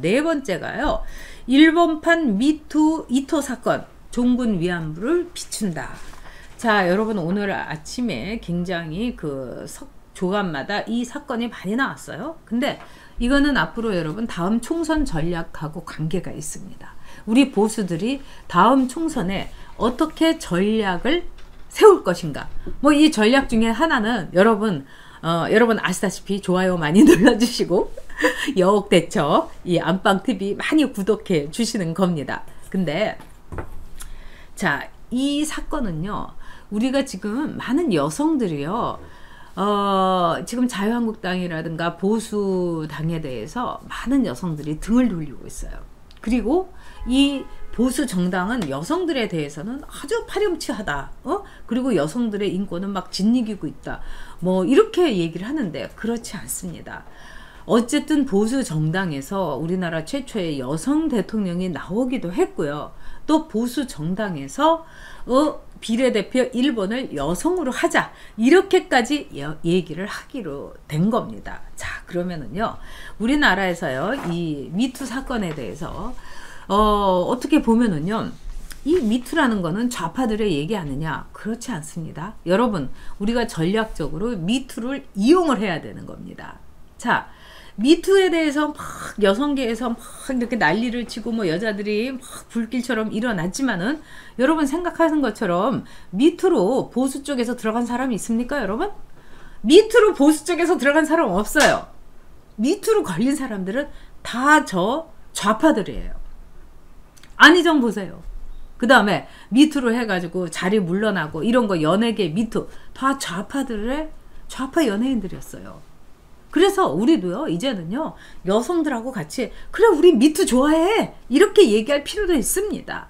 네 번째가요. 일본판 미투 이토 사건 종군 위안부를 비춘다. 자, 여러분 오늘 아침에 굉장히 그 조간마다 이 사건이 많이 나왔어요. 근데 이거는 앞으로 여러분 다음 총선 전략하고 관계가 있습니다. 우리 보수들이 다음 총선에 어떻게 전략을 세울 것인가. 뭐 이 전략 중에 하나는 여러분 아시다시피 좋아요 많이 눌러주시고 여옥대처 이 안방TV 많이 구독해 주시는 겁니다. 근데 자, 이 사건은요, 우리가 지금 많은 여성들이요, 지금 자유한국당이라든가 보수당에 대해서 많은 여성들이 등을 돌리고 있어요. 그리고 이 보수 정당은 여성들에 대해서는 아주 파렴치하다. 그리고 여성들의 인권은 막 짓이기고 있다. 뭐 이렇게 얘기를 하는데 그렇지 않습니다. 어쨌든 보수 정당에서 우리나라 최초의 여성 대통령이 나오기도 했고요. 또 보수 정당에서 비례대표 1번을 여성으로 하자 이렇게까지 얘기를 하기로 된 겁니다. 자, 그러면은요, 우리나라에서요 이 미투 사건에 대해서 어떻게 보면은요, 이 미투라는 거는 좌파들의 얘기 아니냐? 그렇지 않습니다. 여러분, 우리가 전략적으로 미투를 이용을 해야 되는 겁니다. 자, 미투에 대해서 막 여성계에서 막 이렇게 난리를 치고 뭐 여자들이 막 불길처럼 일어났지만은 여러분 생각하는 것처럼 미투로 보수 쪽에서 들어간 사람이 있습니까, 여러분? 미투로 보수 쪽에서 들어간 사람 없어요. 미투로 걸린 사람들은 다 저 좌파들이에요. 안희정 보세요. 그 다음에 미투로 해가지고 자리 물러나고 이런 거 연예계 미투 다 좌파들의 좌파 연예인들이었어요. 그래서 우리도요 이제는요 여성들하고 같이 그래 우리 미투 좋아해 이렇게 얘기할 필요도 있습니다.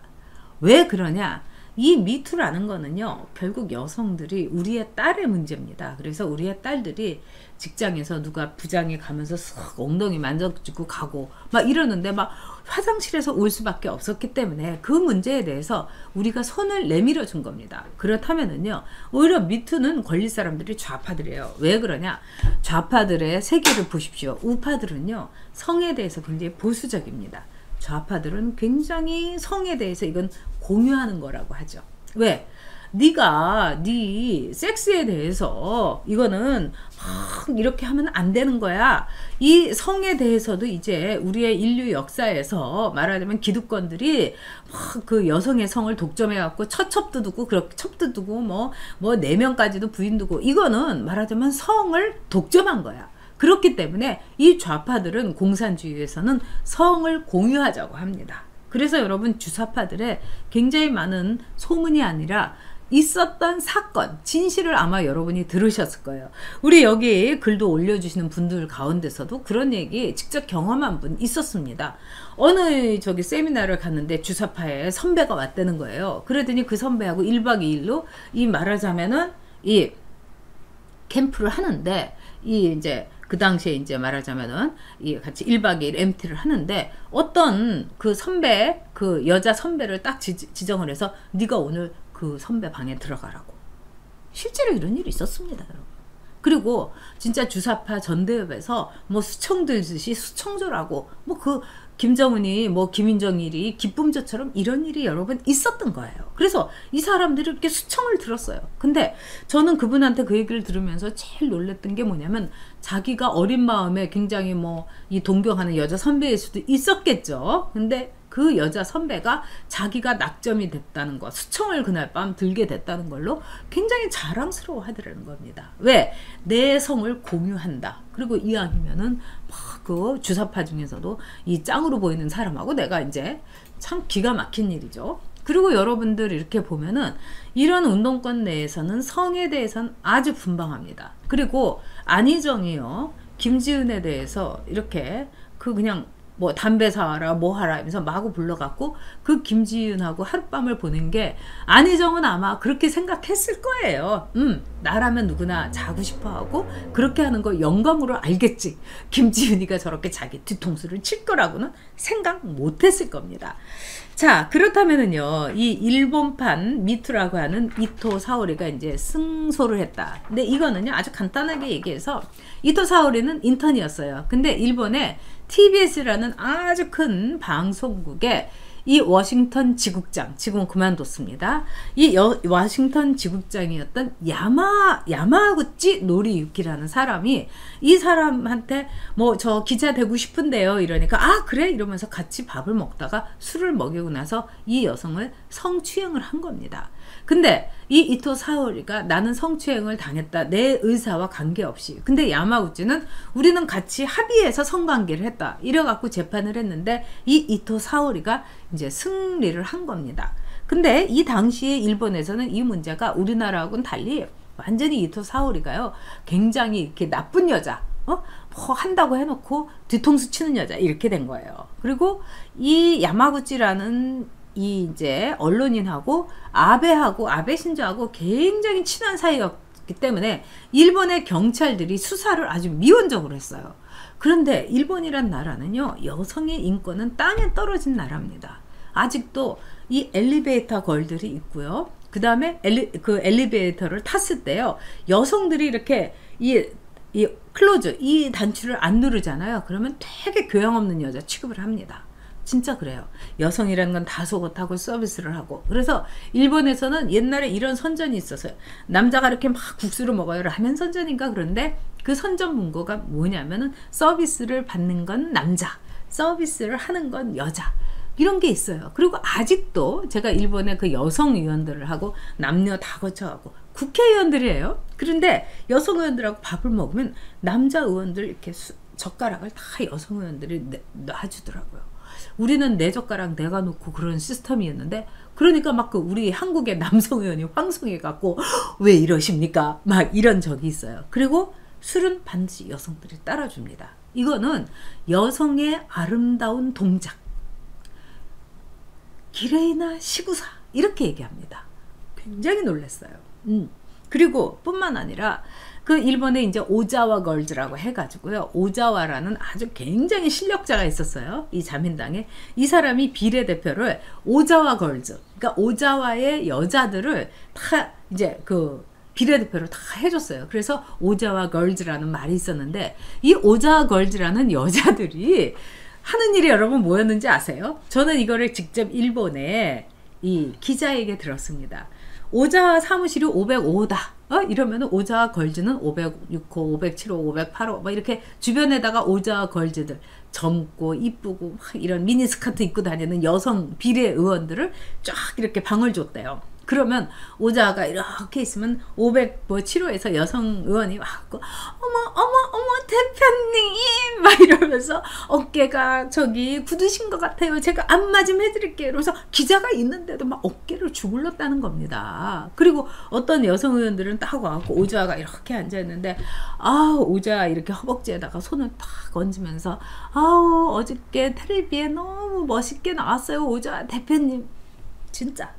왜 그러냐, 이 미투라는 거는요 결국 여성들이 우리의 딸의 문제입니다. 그래서 우리의 딸들이 직장에서 누가 부장이 가면서 싹 엉덩이 만져주고 가고 막 이러는데 막 화장실에서 올 수밖에 없었기 때문에 그 문제에 대해서 우리가 손을 내밀어 준 겁니다. 그렇다면은요 오히려 미투는 걸릴 사람들이 좌파들이에요. 왜 그러냐, 좌파들의 세계를 보십시오. 우파들은요 성에 대해서 굉장히 보수적입니다. 좌파들은 굉장히 성에 대해서 이건 공유하는 거라고 하죠. 왜? 네가 네 섹스에 대해서 이거는 막 이렇게 하면 안 되는 거야. 이 성에 대해서도 이제 우리의 인류 역사에서 말하자면 기득권들이 막 그 여성의 성을 독점해 갖고 처첩도 두고 그렇게 첩도 두고 뭐 4명까지도 부인 두고 이거는 말하자면 성을 독점한 거야. 그렇기 때문에 이 좌파들은 공산주의에서는 성을 공유하자고 합니다. 그래서 여러분 주사파들의 굉장히 많은 소문이 아니라 있었던 사건, 진실을 아마 여러분이 들으셨을 거예요. 우리 여기 글도 올려주시는 분들 가운데서도 그런 얘기 직접 경험한 분 있었습니다. 어느 저기 세미나를 갔는데 주사파에 선배가 왔다는 거예요. 그러더니 그 선배하고 1박 2일로 이 말하자면은 이 캠프를 하는데 이 이제 그 당시에 이제 말하자면은 이 같이 1박 2일 MT를 하는데 어떤 그 선배, 그 여자 선배를 딱 지정을 해서 네가 오늘 그 선배 방에 들어가라고. 실제로 이런 일이 있었습니다, 여러분. 그리고 진짜 주사파 전대협에서 뭐 수청 들듯이 수청조라고 뭐 그 김정은이 뭐 김인정일이 기쁨조처럼 이런 일이 여러분 있었던 거예요. 그래서 이 사람들이 이렇게 수청을 들었어요. 근데 저는 그분한테 그 얘기를 들으면서 제일 놀랬던 게 뭐냐면 자기가 어린 마음에 굉장히 뭐 이 동경하는 여자 선배일 수도 있었겠죠. 근데 그 여자 선배가 자기가 낙점이 됐다는 거, 수청을 그날 밤 들게 됐다는 걸로 굉장히 자랑스러워 하더라는 겁니다. 왜? 내 성을 공유한다. 그리고 이왕이면은 막 그 주사파 중에서도 이 짱으로 보이는 사람하고 내가 이제 참 기가 막힌 일이죠. 그리고 여러분들 이렇게 보면은 이런 운동권 내에서는 성에 대해서는 아주 분방합니다. 그리고 안희정이요, 김지은에 대해서 이렇게 그 그냥 뭐 담배 사와라 뭐 하라 하면서 마구 불러갖고 그 김지윤하고 하룻밤을 보낸 게 안희정은 아마 그렇게 생각했을 거예요. 나라면 누구나 자고 싶어하고 그렇게 하는 거 영광으로 알겠지. 김지윤이가 저렇게 자기 뒤통수를 칠 거라고는 생각 못했을 겁니다. 자, 그렇다면은요, 이 일본판 미투라고 하는 이토 사오리가 이제 승소를 했다. 근데 이거는요, 아주 간단하게 얘기해서, 이토 사오리는 인턴이었어요. 근데 일본의 TBS라는 아주 큰 방송국에 이 워싱턴 지국장, 지금은 그만뒀습니다. 이 워싱턴 지국장이었던 야마구치 노리유키라는 사람이 이 사람한테 뭐 저 기자 되고 싶은데요 이러니까 아 그래 이러면서 같이 밥을 먹다가 술을 먹이고 나서 이 여성을 성추행을 한 겁니다. 근데 이 이토 사오리가 나는 성추행을 당했다 내 의사와 관계없이, 근데 야마구치는 우리는 같이 합의해서 성관계를 했다 이래갖고 재판을 했는데 이 이토 사오리가 이제 승리를 한 겁니다. 근데 이 당시에 일본에서는 이 문제가 우리나라하고는 달리 완전히 이토 사오리가요 굉장히 이렇게 나쁜 여자, 뭐 한다고 해놓고 뒤통수 치는 여자 이렇게 된 거예요. 그리고 이 야마구치라는 이 이제 언론인하고 아베 신조하고 굉장히 친한 사이였기 때문에 일본의 경찰들이 수사를 아주 미온적으로 했어요. 그런데 일본이란 나라는요 여성의 인권은 땅에 떨어진 나라입니다. 아직도 이 엘리베이터 걸들이 있고요. 그 다음에 그 엘리베이터를 탔을 때요 여성들이 이렇게 이 클로즈 이 단추를 안 누르잖아요. 그러면 되게 교양 없는 여자 취급을 합니다. 진짜 그래요. 여성이라는 건 다소곳하고 서비스를 하고. 그래서 일본에서는 옛날에 이런 선전이 있었어요. 남자가 이렇게 막 국수를 먹어요. 라면 선전인가 그런데 그 선전 문구가 뭐냐면은 서비스를 받는 건 남자, 서비스를 하는 건 여자. 이런 게 있어요. 그리고 아직도 제가 일본의 그 여성 의원들을 하고 남녀 다 거쳐가고 국회의원들이에요. 그런데 여성 의원들하고 밥을 먹으면 남자 의원들 이렇게 젓가락을 다 여성 의원들이 놔주더라고요. 우리는 내 젓가락 내가 놓고 그런 시스템이었는데, 그러니까 막 그 우리 한국의 남성 의원이 황송해 갖고 왜 이러십니까? 막 이런 적이 있어요. 그리고 술은 반드시 여성들이 따라줍니다. 이거는 여성의 아름다운 동작, 기레이나 시구사 이렇게 얘기합니다. 굉장히 놀랐어요. 그리고 뿐만 아니라 그 일본에 이제 오자와 걸즈라고 해가지고요. 오자와라는 아주 굉장히 실력자가 있었어요. 이 자민당에. 이 사람이 비례대표를 오자와 걸즈, 그러니까 오자와의 여자들을 다 이제 그 비례대표를 다 해줬어요. 그래서 오자와 걸즈라는 말이 있었는데 이 오자와 걸즈라는 여자들이 하는 일이 여러분 뭐였는지 아세요? 저는 이거를 직접 일본의 이 기자에게 들었습니다. 오자 사무실이 505다. 이러면 오자 걸즈는 506호, 507호, 508호 막 이렇게 주변에다가 오자 걸즈들 젊고 이쁘고 막 이런 미니스커트 입고 다니는 여성 비례의원들을 쫙 이렇게 방을 줬대요. 그러면 오자가 이렇게 있으면 507호에서 여성 의원이 와갖고 어머 대표님 막 이러면서 어깨가 저기 굳으신 것 같아요. 제가 안마 좀 해드릴게요. 그래서 기자가 있는데도 막 어깨를 주물렀다는 겁니다. 그리고 어떤 여성 의원들은 딱 와갖고 오자가 이렇게 앉아있는데 오자 이렇게 허벅지에다가 손을 탁 얹으면서 어저께 텔레비에 너무 멋있게 나왔어요. 오자 대표님. 진짜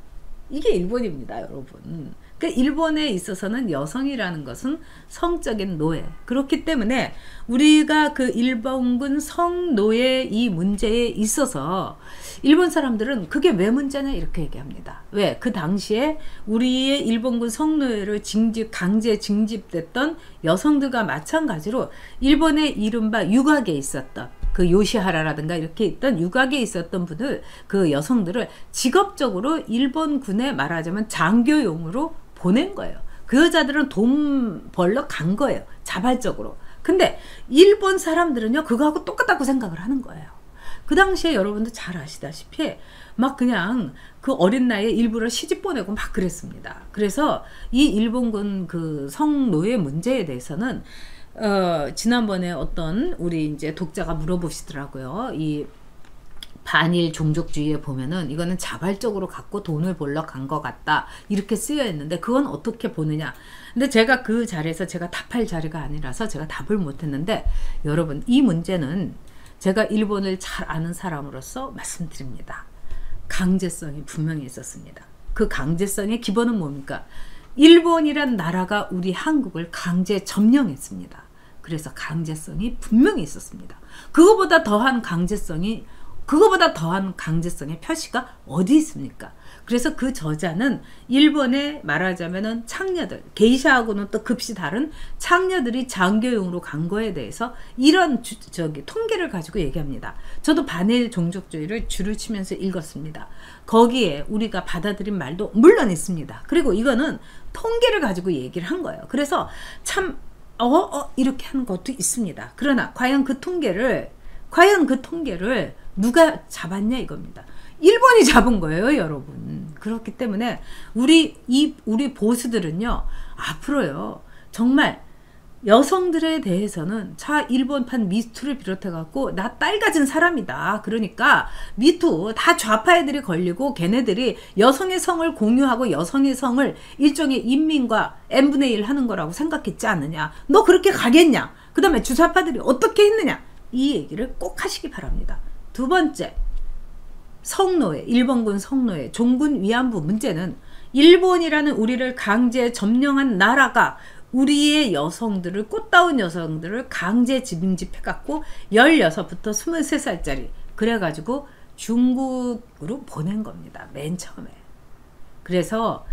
이게 일본입니다, 여러분. 그러니까 일본에 있어서는 여성이라는 것은 성적인 노예. 그렇기 때문에 우리가 그 일본군 성노예 이 문제에 있어서 일본 사람들은 그게 왜 문제냐 이렇게 얘기합니다. 왜? 그 당시에 우리의 일본군 성노예를 강제 징집됐던 여성들과 마찬가지로 일본의 이른바 유곽에 있었던 그 요시하라라든가 이렇게 있던 유곽에 있었던 분들, 그 여성들을 직업적으로 일본군에 말하자면 장교용으로 보낸 거예요. 그 여자들은 돈 벌러 간 거예요. 자발적으로. 근데 일본 사람들은요 그거하고 똑같다고 생각을 하는 거예요. 그 당시에 여러분도 잘 아시다시피 막 그냥 그 어린 나이에 일부러 시집 보내고 막 그랬습니다. 그래서 이 일본군 그 성노예 문제에 대해서는 지난번에 어떤 우리 이제 독자가 물어보시더라고요. 이 반일 종족주의에 보면은 이거는 자발적으로 갖고 돈을 벌러 간 것 같다 이렇게 쓰여 있는데 그건 어떻게 보느냐. 근데 제가 그 자리에서 제가 답할 자리가 아니라서 제가 답을 못했는데 여러분 이 문제는 제가 일본을 잘 아는 사람으로서 말씀드립니다. 강제성이 분명히 있었습니다. 그 강제성의 기본은 뭡니까? 일본이란 나라가 우리 한국을 강제 점령했습니다. 그래서 강제성이 분명히 있었습니다. 그거보다 더한 강제성이 그거보다 더한 강제성의 표시가 어디 있습니까? 그래서 그 저자는 일본에 말하자면은 창녀들, 게이샤하고는 또 급시 다른 창녀들이 장교용으로 간 거에 대해서 이런 통계를 가지고 얘기합니다. 저도 반일 종족주의를 줄을 치면서 읽었습니다. 거기에 우리가 받아들인 말도 물론 있습니다. 그리고 이거는 통계를 가지고 얘기를 한 거예요. 그래서 참 이렇게 하는 것도 있습니다. 그러나 과연 그 통계를 누가 잡았냐 이겁니다. 일본이 잡은 거예요, 여러분. 그렇기 때문에 우리 보수들은요, 앞으로요, 정말 여성들에 대해서는 일본판 미투를 비롯해 갖고 나 딸 가진 사람이다. 그러니까 미투 다 좌파 애들이 걸리고 걔네들이 여성의 성을 공유하고 여성의 성을 일종의 인민과 n분의 1 하는 거라고 생각했지 않느냐. 너 그렇게 가겠냐. 그 다음에 주사파들이 어떻게 했느냐. 이 얘기를 꼭 하시기 바랍니다. 두 번째, 성노예, 일본군 성노예, 종군 위안부 문제는 일본이라는 우리를 강제 점령한 나라가 우리의 여성들을, 꽃다운 여성들을 강제 징집해갖고 16부터 23살짜리 그래가지고 중국으로 보낸 겁니다. 맨 처음에. 그래서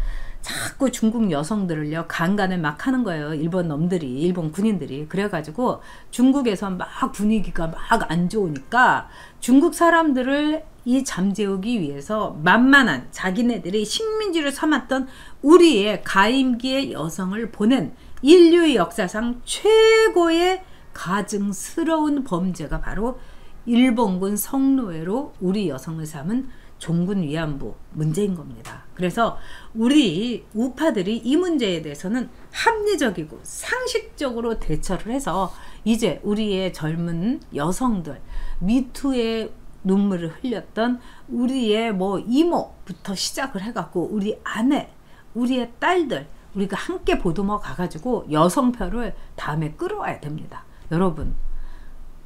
자꾸 중국 여성들을요, 강간을 막 하는 거예요. 일본 놈들이, 일본 군인들이. 그래가지고 중국에서 막 분위기가 막 안 좋으니까 중국 사람들을 이 잠재우기 위해서 만만한 자기네들이 식민지를 삼았던 우리의 가임기의 여성을 보낸 인류의 역사상 최고의 가증스러운 범죄가 바로 일본군 성노예로 우리 여성을 삼은 종군 위안부 문제인 겁니다. 그래서 우리 우파들이 이 문제에 대해서는 합리적이고 상식적으로 대처를 해서 이제 우리의 젊은 여성들, 미투의 눈물을 흘렸던 우리의 이모부터 시작을 해갖고 우리 아내, 우리의 딸들, 우리가 함께 보듬어 가가지고 여성표를 다음에 끌어와야 됩니다. 여러분,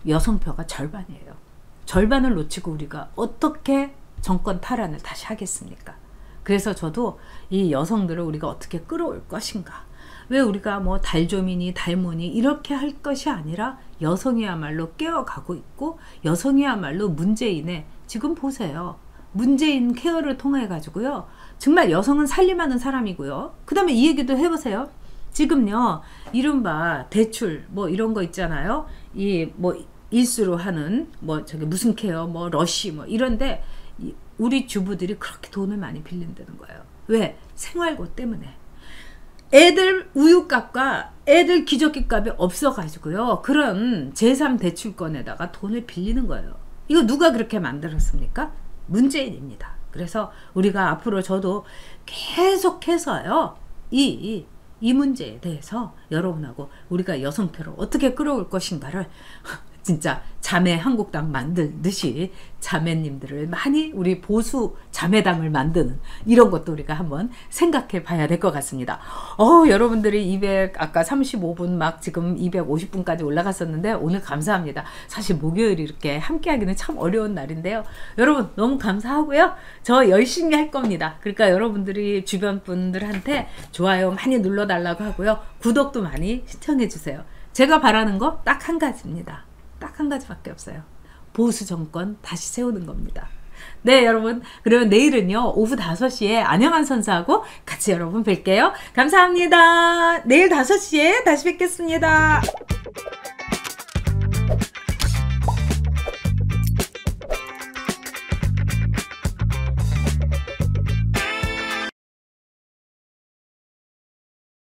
여성표가 절반이에요. 절반을 놓치고 우리가 어떻게 정권 탈환을 다시 하겠습니까? 그래서 저도 이 여성들을 우리가 어떻게 끌어올 것인가. 왜 우리가 달조민이 달모니 이렇게 할 것이 아니라 여성이야말로 깨어가고 있고, 여성이야말로 문재인의, 지금 보세요, 문재인 케어를 통해 가지고요, 정말 여성은 살림하는 사람이고요. 그 다음에 이 얘기도 해보세요. 지금요, 이른바 대출 이런 거 있잖아요. 일수로 하는 무슨 케어 러쉬 이런데 우리 주부들이 그렇게 돈을 많이 빌린다는 거예요. 왜? 생활고 때문에. 애들 우유값과 애들 기저귀값이 없어가지고요, 그런 제3 대출권에다가 돈을 빌리는 거예요. 이거 누가 그렇게 만들었습니까? 문재인입니다. 그래서 우리가 앞으로 저도 계속해서요, 이 문제에 대해서 여러분하고 우리가 여성표를 어떻게 끌어올 것인가를 진짜 자매 한국당 만들듯이 자매님들을 많이, 우리 보수 자매당을 만드는 이런 것도 우리가 한번 생각해 봐야 될 것 같습니다. 여러분들이 아까 35분 막 지금 250분까지 올라갔었는데 오늘 감사합니다. 사실 목요일이 이렇게 함께 하기는 참 어려운 날인데요. 여러분 너무 감사하고요. 저 열심히 할 겁니다. 그러니까 여러분들이 주변 분들한테 좋아요 많이 눌러달라고 하고요. 구독도 많이 시청해 주세요. 제가 바라는 거 딱 한 가지입니다. 딱 한 가지밖에 없어요. 보수 정권 다시 세우는 겁니다. 네, 여러분, 그러면 내일은요 오후 5시에 안영한 선수하고 같이 여러분 뵐게요. 감사합니다. 내일 5시에 다시 뵙겠습니다.